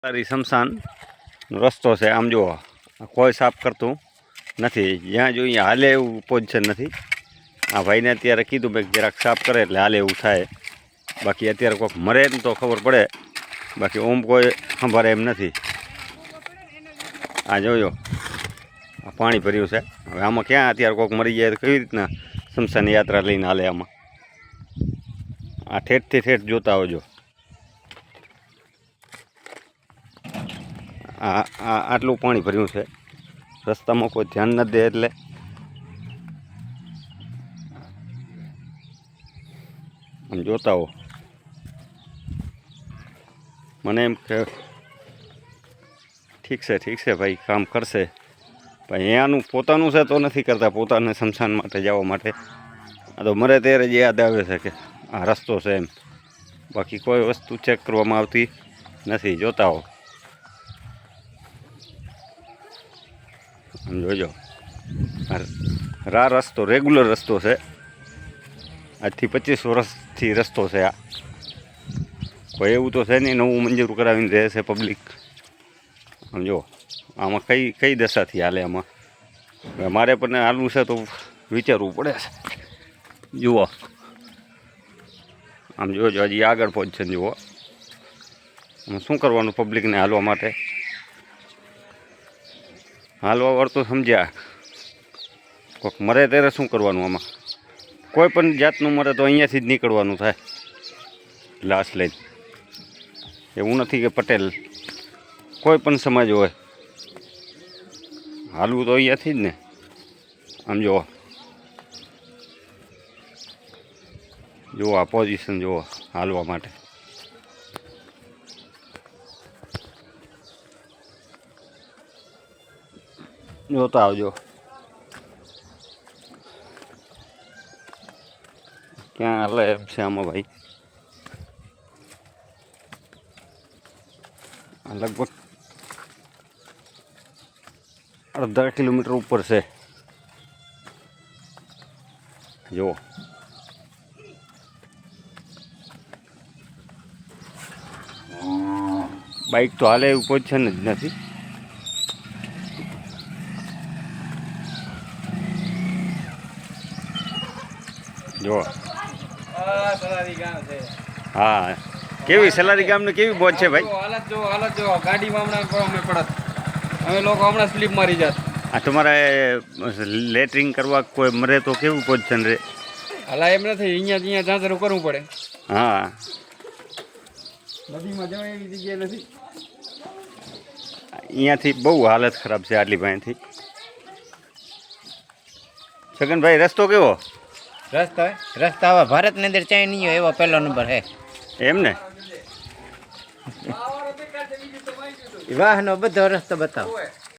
તારી શમશાન રસ્તો છે. આમ જુઓ કોઈ સાફ કરતું નથી. જ્યાં જોઈએ હાલે એવું પોઝિશન નથી. આ ભાઈને અત્યારે કીધું ભાઈ જરાક સાફ કરે એટલે હાલે એવું થાય. બાકી અત્યારે કોઈક મરે ને તો ખબર પડે, બાકી ઓમ કોઈ સંભાળે એમ નથી. આ જોયો આ પાણી ભર્યું છે. હવે આમાં ક્યાં અત્યારે કોઈક મરી જાય તો કેવી રીતના શમશાન યાત્રા લઈને હાલે આમાં? આ ઠેઠથી ઠેઠ જોતા હોજો. આટલું પાણી ભર્યું છે. રસ્તામાં કોઈ ધ્યાન ન દે એટલે આમ જોતા હો. મને એમ કે ઠીક છે ભાઈ, કામ કરશે ભાઈ. અહીંયાનું પોતાનું છે તો નથી કરતા, પોતાને શમશાન માટે જવા માટે. આ તો મરે ત્યારે જ યાદ આવે છે કે આ રસ્તો છે એમ. બાકી કોઈ વસ્તુ ચેક કરવામાં આવતી નથી. જોતા હો, જોજો. રસ્તો રેગ્યુલર રસ્તો છે. આજથી 25 વર્ષથી રસ્તો છે આ. કોઈ એવું તો છે નહીં નવું મંજૂર કરાવીને રહે છે પબ્લિક. આમ જો આમાં કઈ દશાથી હાલે આમાં. મારે પણ હાલવું છે તો વિચારવું પડે છે. જુઓ આમ જોજો, હજી આગળ પહોંચશે. જુઓ આમાં શું કરવાનું પબ્લિકને હાલવા માટે? હાલવા વળતું સમજ્યા. કોઈક મરે ત્યારે શું કરવાનું આમાં? કોઈ પણ જાતનું મરે તો અહીંયાથી જ નીકળવાનું થાય લાશ લઈને. એવું નથી કે પટેલ, કોઈ પણ સમાજ હોય, હાલવું તો અહીંયાથી જ ને. આમ જુઓ, જુઓ આ પોઝિશન જુઓ હાલવા માટે. જોતા આવજો ક્યાં હાલે એમ છે આમાં ભાઈ. લગભગ 1.5 કિલોમીટર ઉપર છે. જુઓ બાઇક તો હાલે એવું પોઝિશન જ નથી. જો હા, કેવી સલારી ગામને કેવી પહોંચ છે ભાઈ? હાલત જો ગાડીમાં હમણાં અમે પડત, અમે લોકો હમણાં સ્લીપ મારી જાત. આ તમારે લેટરિંગ કરવા કોઈ મરે તો કેવું પોઝિશન રહે? હાલા એમ નથી, અહીંયા જાંચરું કરવું પડે. હા, નદીમાં જવાય એવી જગ્યાએ નથી. અહીંયાથી બહુ હાલત ખરાબ છે આટલી પાસેથી. છગનભાઈ રસ્તો કેવો? રસ્તા હવે ભારતની અંદર ચાઈ નહીં હોય એવો પહેલો નંબર છે. એમ ને? વાહનો બધો રસ્તો બતાવો.